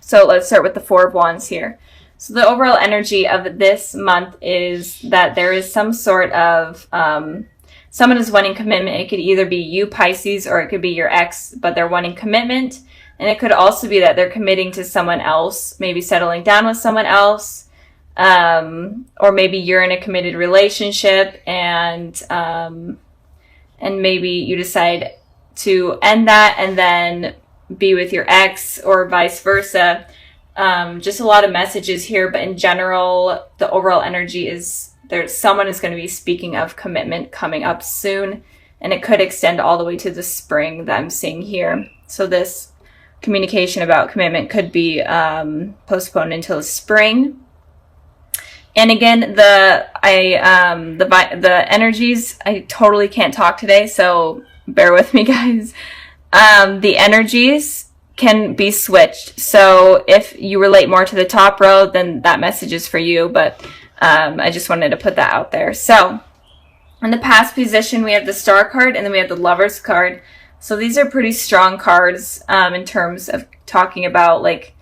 So let's start with the Four of Wands here. So the overall energy of this month is that there is some sort of, someone is wanting commitment. It could either be you, Pisces, or it could be your ex, but they're wanting commitment. And it could also be that they're committing to someone else, maybe settling down with someone else, or maybe you're in a committed relationship and maybe you decide to end that and then be with your ex or vice versa. Just a lot of messages here, but in general, the overall energy is someone is going to be speaking of commitment coming up soon, and it could extend all the way to the spring that I'm seeing here. So this communication about commitment could be postponed until the spring. And again, the energies, I totally can't talk today, so bear with me, guys. The energies can be switched. So if you relate more to the top row, then that message is for you. But I just wanted to put that out there. So in the past position, we have the Star card and then we have the Lovers card. So these are pretty strong cards in terms of talking about like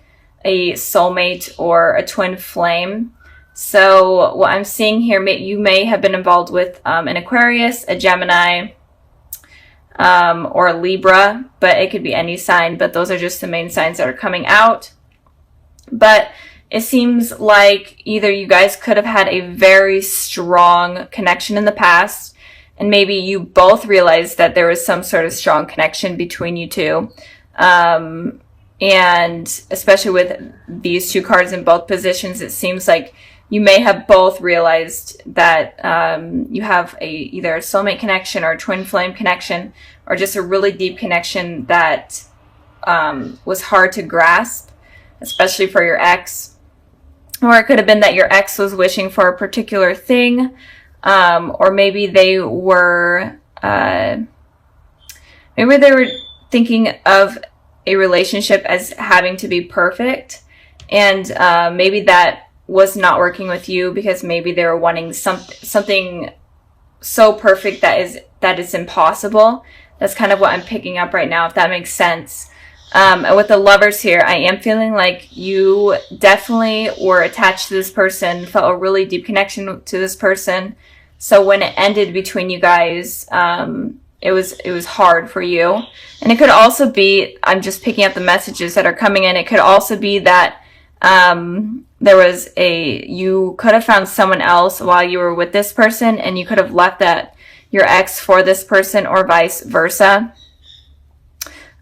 a soulmate or a twin flame. So what I'm seeing here, you may have been involved with an Aquarius, a Gemini, or a Libra, but it could be any sign, but those are just the main signs that are coming out. But it seems like either you guys could have had a very strong connection in the past, and maybe you both realized that there was some sort of strong connection between you two. And especially with these two cards in both positions, it seems like you may have both realized that you have either a soulmate connection or a twin flame connection, or just a really deep connection that was hard to grasp, especially for your ex. Or it could have been that your ex was wishing for a particular thing, or maybe they were thinking of a relationship as having to be perfect, and maybe that was not working with you because maybe they were wanting something so perfect that is impossible. That's kind of what I'm picking up right now, if that makes sense. And with the Lovers here, I am feeling like you definitely were attached to this person, felt a really deep connection to this person. So when it ended between you guys, it was hard for you. And it could also be, I'm just picking up the messages that are coming in. It could also be that you could have found someone else while you were with this person, and you could have left your ex for this person, or vice versa.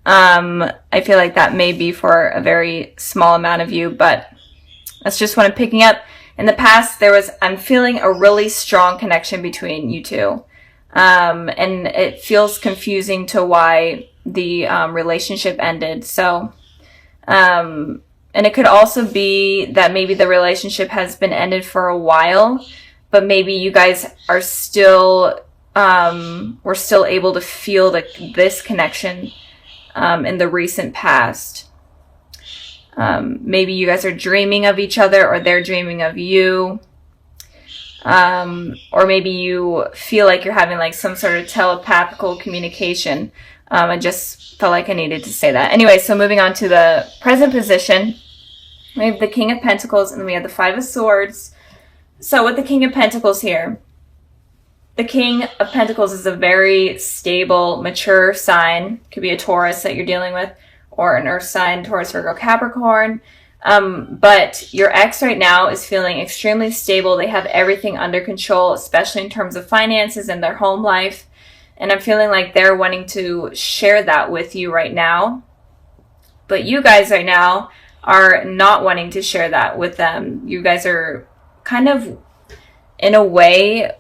I feel like that may be for a very small amount of you, but that's just what I'm picking up. In the past, I'm feeling a really strong connection between you two. And it feels confusing to why the relationship ended. So, and it could also be that maybe the relationship has been ended for a while, but maybe you guys are still, were still able to feel this connection in the recent past. Maybe you guys are dreaming of each other, or they're dreaming of you. Or maybe you feel like you're having like some sort of telepathical communication. I just felt like I needed to say that. Anyway, so moving on to the present position. We have the King of Pentacles, and then we have the Five of Swords. So with the King of Pentacles here, the King of Pentacles is a very stable, mature sign. Could be a Taurus that you're dealing with, or an Earth sign, Taurus, Virgo, Capricorn. But your ex right now is feeling extremely stable. They have everything under control, especially in terms of finances and their home life. And I'm feeling like they're wanting to share that with you right now. But you guys right now are not wanting to share that with them. You guys are kind of, in a way,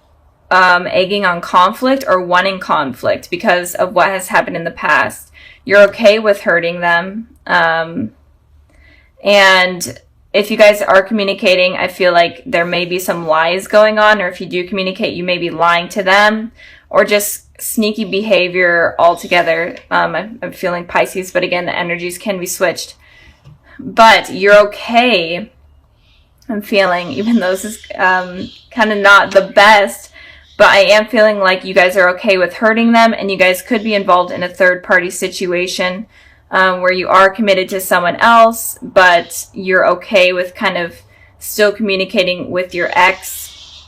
egging on conflict or wanting conflict because of what has happened in the past. You're okay with hurting them. And if you guys are communicating, I feel like there may be some lies going on, or if you do communicate, you may be lying to them, or just sneaky behavior altogether. I'm feeling Pisces, but again, the energies can be switched. But you're okay, I'm feeling, even though this is kind of not the best, but I am feeling like you guys are okay with hurting them, and you guys could be involved in a third-party situation. where you are committed to someone else, but you're okay with kind of still communicating with your ex,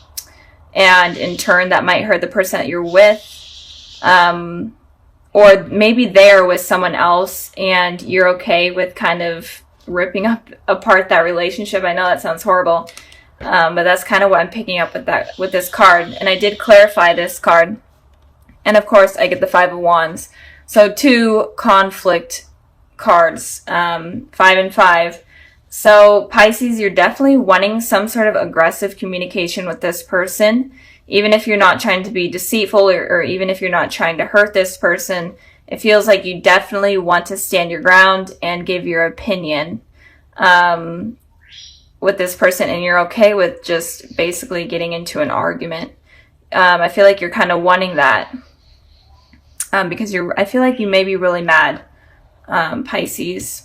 and in turn that might hurt the person that you're with. Or maybe they're with someone else and you're okay with kind of ripping apart that relationship. I know that sounds horrible, but that's kind of what I'm picking up with this card. And I did clarify this card. And of course, I get the Five of Wands. So 2 conflict cards, 5 and 5. So Pisces, you're definitely wanting some sort of aggressive communication with this person. Even if you're not trying to be deceitful, or even if you're not trying to hurt this person, it feels like you definitely want to stand your ground and give your opinion with this person, and you're okay with just basically getting into an argument. I feel like you're kind of wanting that because I feel like you may be really mad, Pisces.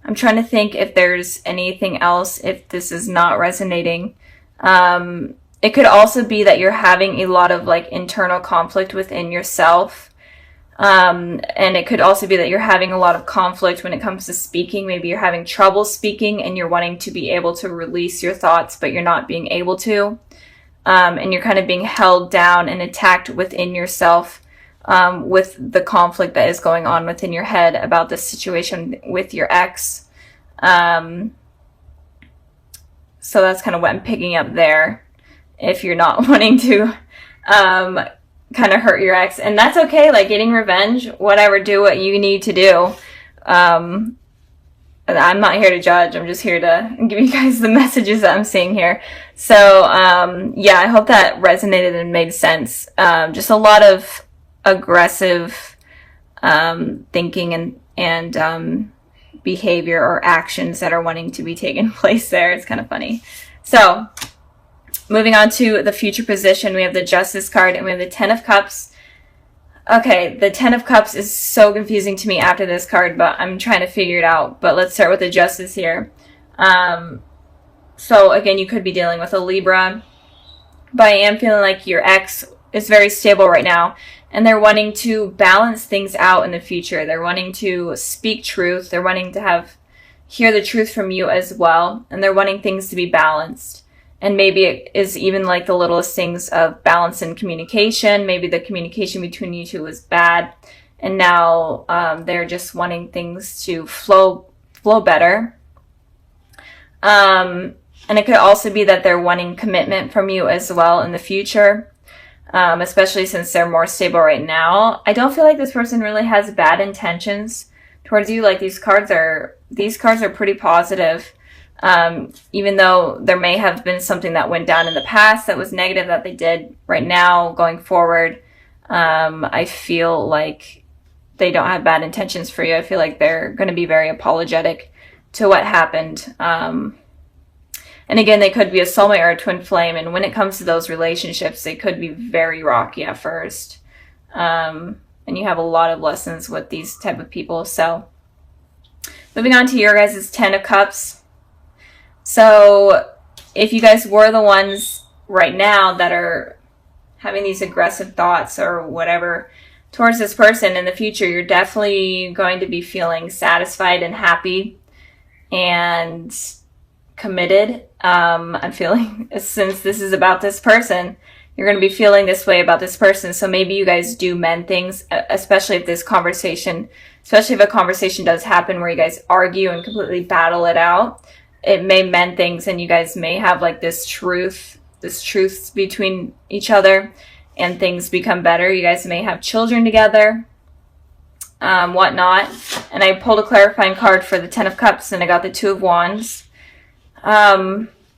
I'm trying to think if there's anything else, if this is not resonating. It could also be that you're having a lot of like internal conflict within yourself. And it could also be that you're having a lot of conflict when it comes to speaking. Maybe you're having trouble speaking and you're wanting to be able to release your thoughts, but you're not being able to. And you're kind of being held down and attacked within yourself, with the conflict that is going on within your head about this situation with your ex. So that's kind of what I'm picking up there. If you're not wanting to kind of hurt your ex, and that's okay, like getting revenge, whatever, do what you need to do. I'm not here to judge, I'm just here to give you guys the messages that I'm seeing here. So yeah, I hope that resonated and made sense. Just a lot of aggressive thinking and behavior or actions that are wanting to be taken place there. It's kind of funny. So moving on to the future position, we have the Justice card and we have the Ten of Cups. Okay, the Ten of Cups is so confusing to me after this card, but I'm trying to figure it out. But let's start with the Justice here. So again, you could be dealing with a Libra, but I am feeling like your ex is very stable right now, and they're wanting to balance things out in the future. They're wanting to speak truth. They're wanting to hear the truth from you as well, and they're wanting things to be balanced. And maybe it is even like the littlest things of balance in communication. Maybe the communication between you two was bad, and now they're just wanting things to flow better. And it could also be that they're wanting commitment from you as well in the future, especially since they're more stable right now. I don't feel like this person really has bad intentions towards you. Like these cards are pretty positive. Even though there may have been something that went down in the past that was negative that they did, right now, going forward, I feel like they don't have bad intentions for you. I feel like they're going to be very apologetic to what happened. And again, they could be a soulmate or a twin flame. And when it comes to those relationships, they could be very rocky at first. And you have a lot of lessons with these type of people. So moving on to your guys' Ten of Cups. So if you guys were the ones right now that are having these aggressive thoughts or whatever towards this person in the future, you're definitely going to be feeling satisfied and happy and committed. I'm feeling, since this is about this person, you're going to be feeling this way about this person. So maybe you guys do mend things, especially if a conversation does happen where you guys argue and completely battle it out. It may mend things, and you guys may have like this truth between each other, and things become better. You guys may have children together, whatnot. And I pulled a clarifying card for the Ten of Cups, and I got the Two of Wands.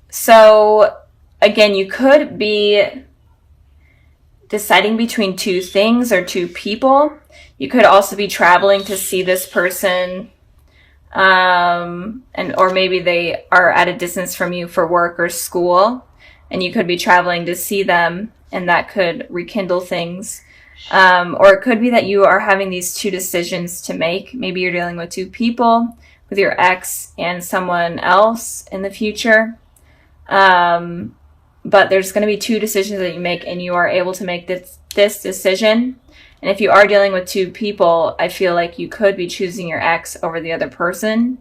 So again, you could be deciding between two things or two people. You could also be traveling to see this person. Or maybe they are at a distance from you for work or school, and you could be traveling to see them, and that could rekindle things. Or it could be that you are having these two decisions to make. Maybe you're dealing with two people, with your ex and someone else in the future. But there's going to be two decisions that you make, and you are able to make this decision, And if you are dealing with two people, I feel like you could be choosing your ex over the other person.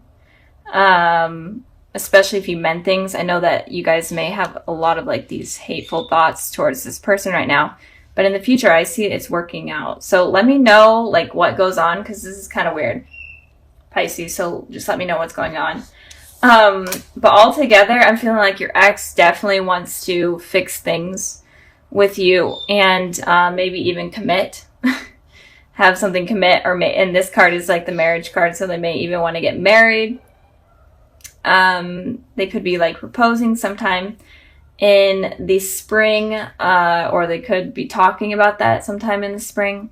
Especially if you meant things. I know that you guys may have a lot of like these hateful thoughts towards this person right now, but in the future, I see it's working out. So let me know like what goes on, because this is kind of weird, Pisces. So just let me know what's going on. But altogether, I'm feeling like your ex definitely wants to fix things with you, and maybe even commit, have something commit, or and this card is like the marriage card, so they may even want to get married. They could be like proposing sometime in the spring, or they could be talking about that sometime in the spring.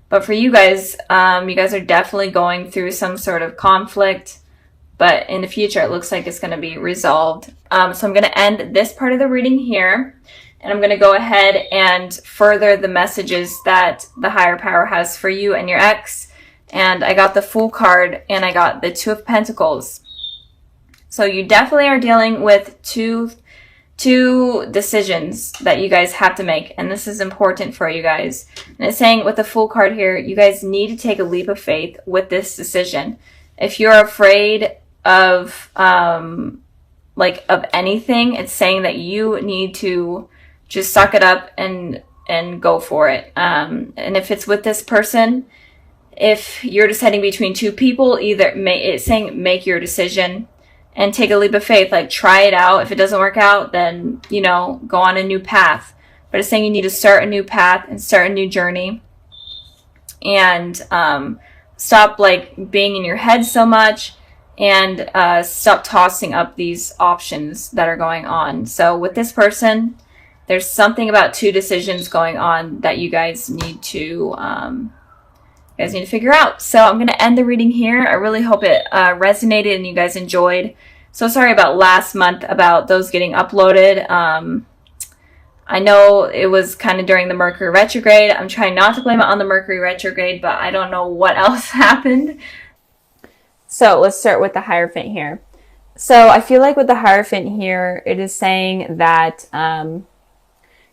But for you guys are definitely going through some sort of conflict, but in the future, it looks like it's going to be resolved. So I'm going to end this part of the reading here, and I'm going to go ahead and further the messages that the higher power has for you and your ex. And I got the Fool card, and I got the Two of Pentacles. So you definitely are dealing with two decisions that you guys have to make. And this is important for you guys. And it's saying with the Fool card here, you guys need to take a leap of faith with this decision. If you're afraid of anything, it's saying that you need to just suck it up and go for it. And if it's with this person, if you're deciding between two people, it's saying make your decision and take a leap of faith. Like, try it out. If it doesn't work out, then, go on a new path. But it's saying you need to start a new path and start a new journey. And stop, being in your head so much. And stop tossing up these options that are going on. So with this person, there's something about two decisions going on that you guys need to figure out. So I'm going to end the reading here. I really hope it resonated and you guys enjoyed. So sorry about last month about those getting uploaded. I know it was kind of during the Mercury retrograde. I'm trying not to blame it on the Mercury retrograde, but I don't know what else happened. So let's start with the Hierophant here. So I feel like with the Hierophant here, it is saying that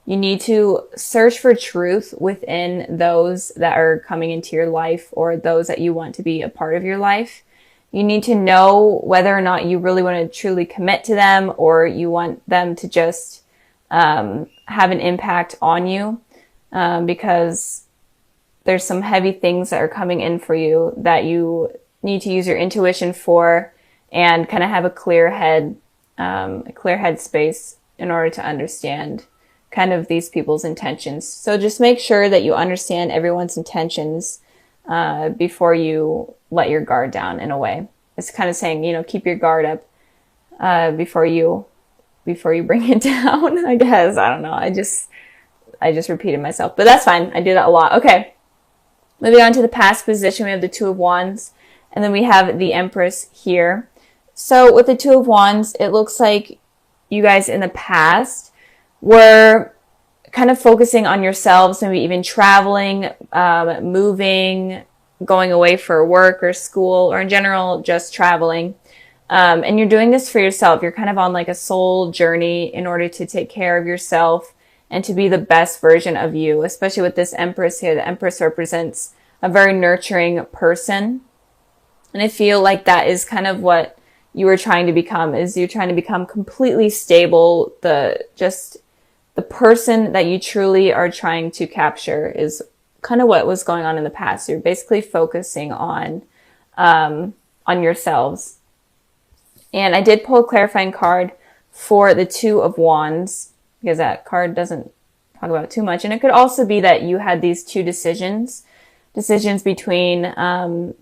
you need to search for truth within those that are coming into your life, or those that you want to be a part of your life. You need to know whether or not you really want to truly commit to them, or you want them to just have an impact on you, because there's some heavy things that are coming in for you that you need to use your intuition for, and kind of have a clear head space in order to understand kind of these people's intentions. So just make sure that you understand everyone's intentions before you let your guard down, in a way. It's kind of saying, keep your guard up before you bring it down, I guess. I don't know. I just repeated myself, but that's fine. I do that a lot. Okay. Moving on to the past position, we have the Two of Wands, and then we have the Empress here. So with the Two of Wands, it looks like you guys in the past were kind of focusing on yourselves, maybe even traveling, moving, going away for work or school, or in general, just traveling. And you're doing this for yourself. You're kind of on like a soul journey in order to take care of yourself and to be the best version of you, especially with this Empress here. The Empress represents a very nurturing person. And I feel like that is kind of what you were trying to become, is you're trying to become completely stable. The person that you truly are trying to capture is kind of what was going on in the past. You're basically focusing on yourselves. And I did pull a clarifying card for the Two of Wands, because that card doesn't talk about too much. And it could also be that you had these two decisions between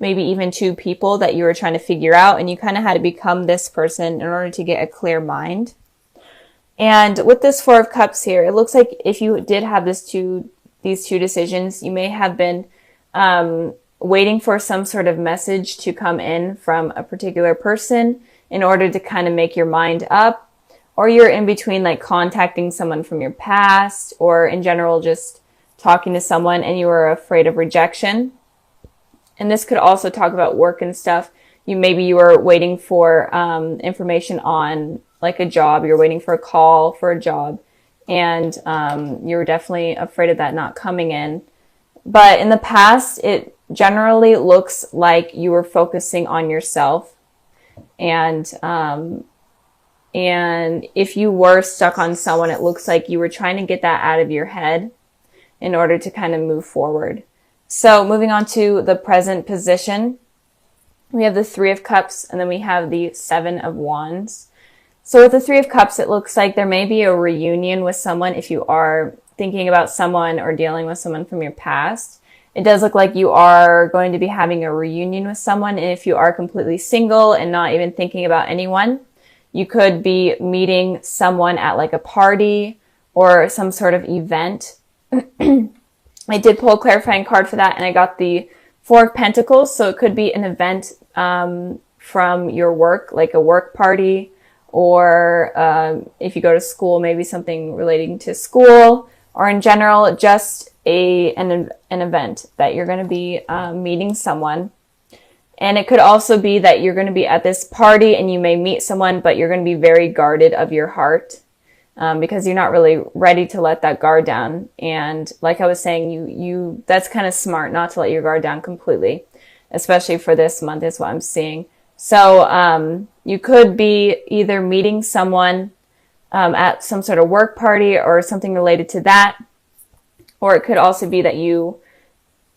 maybe even two people that you were trying to figure out, and you kind of had to become this person in order to get a clear mind. And with this Four of Cups here, it looks like if you did have these two decisions, you may have been waiting for some sort of message to come in from a particular person in order to kind of make your mind up, or you're in between like contacting someone from your past, or in general just talking to someone and you were afraid of rejection. And this could also talk about work and stuff. Maybe you were waiting for information on like a job. You're waiting for a call for a job, and you were definitely afraid of that not coming in. But in the past, it generally looks like you were focusing on yourself. And if you were stuck on someone, it looks like you were trying to get that out of your head in order to kind of move forward. So moving on to the present position, we have the Three of Cups, and then we have the Seven of Wands. So with the Three of Cups, it looks like there may be a reunion with someone if you are thinking about someone or dealing with someone from your past. It does look like you are going to be having a reunion with someone. And if you are completely single and not even thinking about anyone, you could be meeting someone at like a party or some sort of event. I did pull a clarifying card for that, and I got the Four of Pentacles. So it could be an event from your work, like a work party, or if you go to school, maybe something relating to school, or in general, just an event that you're going to be meeting someone. And it could also be that you're going to be at this party and you may meet someone, but you're going to be very guarded of your heart because you're not really ready to let that guard down. And like I was saying, you that's kind of smart not to let your guard down completely, especially for this month is what I'm seeing. So you could be either meeting someone at some sort of work party or something related to that, or it could also be that you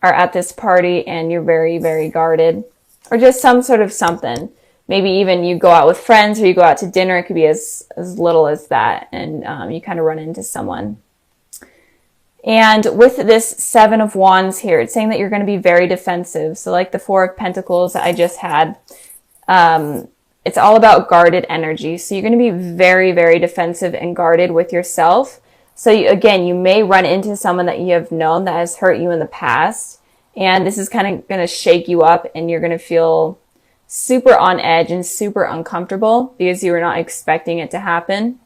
are at this party and you're very, very guarded, or just some sort of something. Maybe even you go out with friends or you go out to dinner. It could be as little as that, and you kind of run into someone. And with this Seven of Wands here, it's saying that you're going to be very defensive. So like the Four of Pentacles that I just had, it's all about guarded energy. So you're going to be very, very defensive and guarded with yourself. So again, you may run into someone that you have known that has hurt you in the past. And this is kind of going to shake you up, and you're going to feel super on edge and super uncomfortable because you were not expecting it to happen.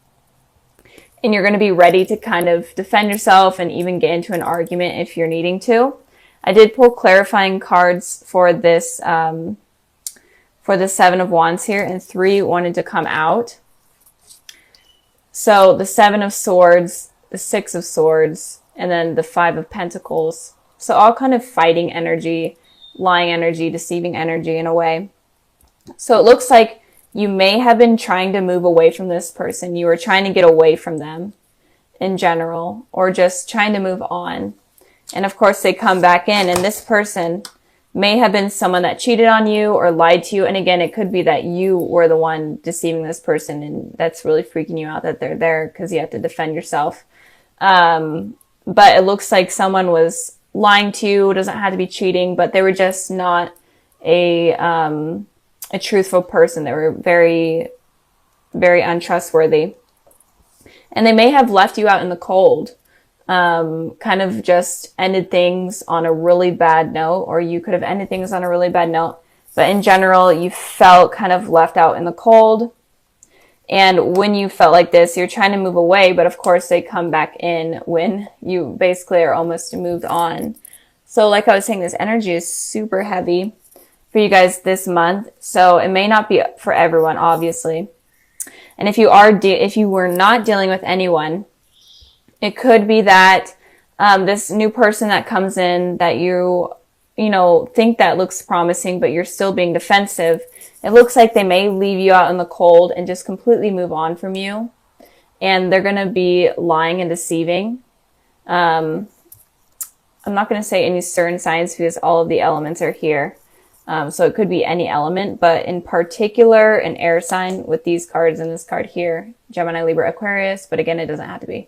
And you're going to be ready to kind of defend yourself and even get into an argument if you're needing to. I did pull clarifying cards for this, for the Seven of Wands here, and 3 wanted to come out. So the Seven of Swords, the Six of Swords, and then the Five of Pentacles. So all kind of fighting energy, lying energy, deceiving energy in a way. So it looks like you may have been trying to move away from this person. You were trying to get away from them in general, or just trying to move on. And of course they come back in, and this person may have been someone that cheated on you or lied to you. And again, it could be that you were the one deceiving this person, and that's really freaking you out that they're there because you have to defend yourself. But it looks like someone was lying to you. It doesn't have to be cheating, but they were just not a truthful person. They were very, very untrustworthy. And they may have left you out in the cold, kind of just ended things on a really bad note, or you could have ended things on a really bad note. But in general, you felt kind of left out in the cold. And when you felt like this, you're trying to move away, but of course they come back in when you basically are almost moved on. So like I was saying, this energy is super heavy for you guys this month. So it may not be for everyone, obviously. And if you were not dealing with anyone, it could be that this new person that comes in that you think that looks promising, but you're still being defensive. It looks like they may leave you out in the cold and just completely move on from you. And they're going to be lying and deceiving. I'm not going to say any certain signs because all of the elements are here. So it could be any element, but in particular, an air sign with these cards and this card here, Gemini, Libra, Aquarius. But again, it doesn't have to be.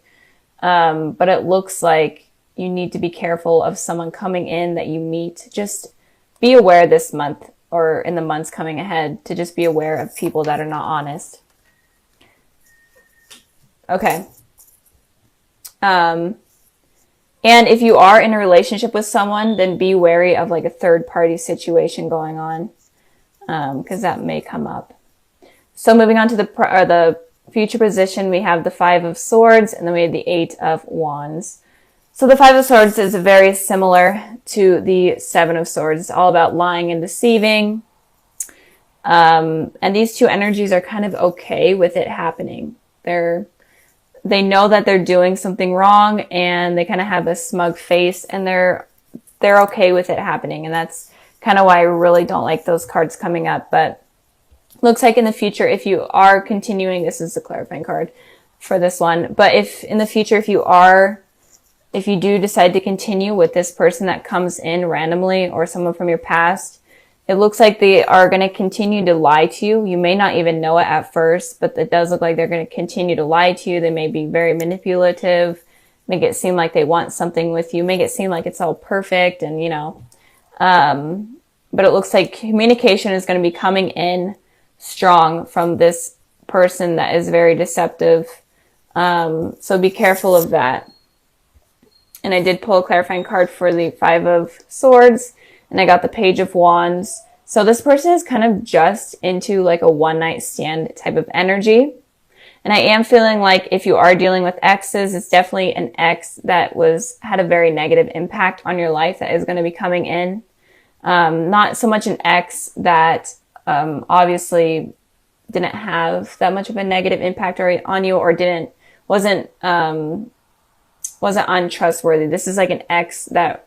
But it looks like you need to be careful of someone coming in that you meet. Just be aware this month, or in the months coming ahead, to just be aware of people that are not honest. Okay. And if you are in a relationship with someone, then be wary of like a third party situation going on, because that may come up. So moving on to the future position, we have the Five of Swords, and then we have the Eight of Wands. So the Five of Swords is very similar to the Seven of Swords. It's all about lying and deceiving. And these two energies are kind of okay with it happening. They know that they're doing something wrong, and they kind of have a smug face, and they're they're okay with it happening. And that's kind of why I really don't like those cards coming up. But looks like in the future, if you are continuing, this is the clarifying card for this one. But if in the future, if you do decide to continue with this person that comes in randomly or someone from your past, it looks like they are going to continue to lie to you. You may not even know it at first, but it does look like they're going to continue to lie to you. They may be very manipulative, make it seem like they want something with you, make it seem like it's all perfect, and but it looks like communication is going to be coming in strong from this person that is very deceptive. So be careful of that. And I did pull a clarifying card for the 5 of Swords, and I got the Page of Wands. So this person is kind of just into like a one-night stand type of energy. And I am feeling like if you are dealing with exes, it's definitely an ex that had a very negative impact on your life that is going to be coming in. Not so much an ex that obviously didn't have that much of a negative impact on you, or wasn't untrustworthy. This is like an ex that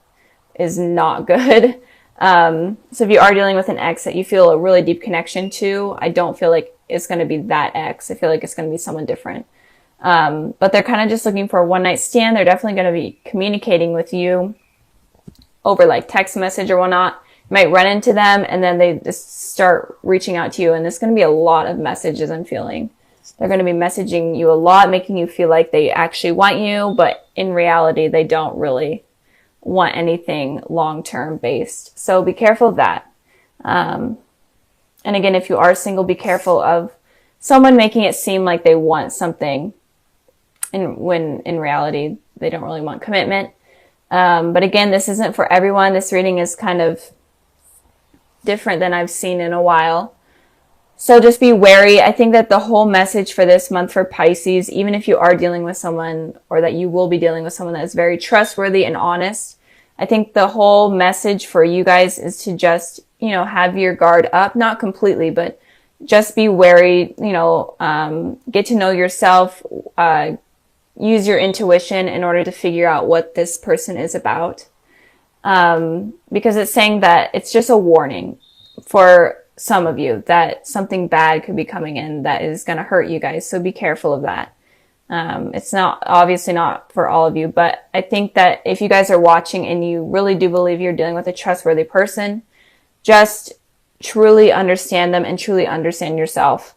is not good. So if you are dealing with an ex that you feel a really deep connection to, I don't feel like it's going to be that ex. I feel like it's going to be someone different. But they're kind of just looking for a one-night stand. They're definitely going to be communicating with you over like text message or whatnot. You might run into them and then they just start reaching out to you. And there's going to be a lot of messages I'm feeling. They're going to be messaging you a lot, making you feel like they actually want you, but in reality, they don't really want anything long-term based. So be careful of that. And again, if you are single, be careful of someone making it seem like they want something when in reality, they don't really want commitment. But again, this isn't for everyone. This reading is kind of different than I've seen in a while. So just be wary. I think that the whole message for this month for Pisces, even if you are dealing with someone, or that you will be dealing with someone that is very trustworthy and honest, I think the whole message for you guys is to just, have your guard up, not completely, but just be wary, get to know yourself, use your intuition in order to figure out what this person is about. Because it's saying that it's just a warning for some of you that something bad could be coming in that is going to hurt you guys. So be careful of that. It's obviously not for all of you, but I think that if you guys are watching and you really do believe you're dealing with a trustworthy person, just truly understand them and truly understand yourself,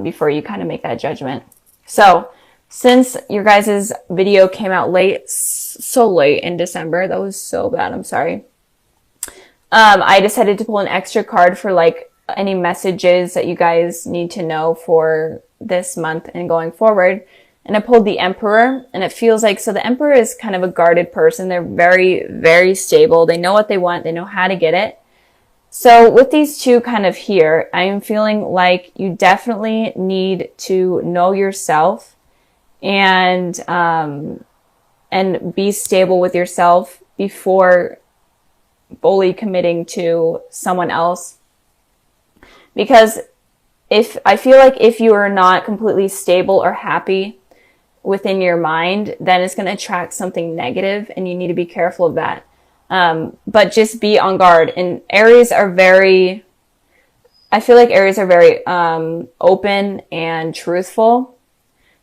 before you kind of make that judgment. So since your guys' video came out so late in December, that was so bad. I'm sorry. I decided to pull an extra card for like any messages that you guys need to know for this month and going forward. And I pulled the Emperor, and it feels like, so the Emperor is kind of a guarded person. They're very, very stable. They know what they want. They know how to get it. So with these two kind of here, I'm feeling like you definitely need to know yourself and be stable with yourself before fully committing to someone else. Because I feel like if you are not completely stable or happy within your mind, then it's going to attract something negative, and you need to be careful of that. But just be on guard. And Aries are very open and truthful.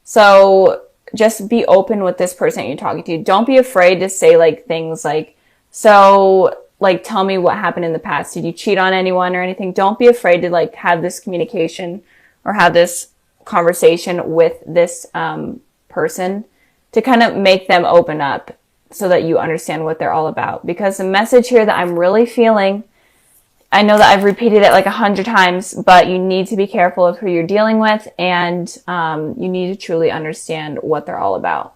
So just be open with this person that you're talking to. Don't be afraid to say like things like, so like, tell me what happened in the past. Did you cheat on anyone or anything? Don't be afraid to like have this communication or have this conversation with this person to kind of make them open up so that you understand what they're all about. Because the message here that I'm really feeling, I know that I've repeated it like 100 times, but you need to be careful of who you're dealing with, and you need to truly understand what they're all about.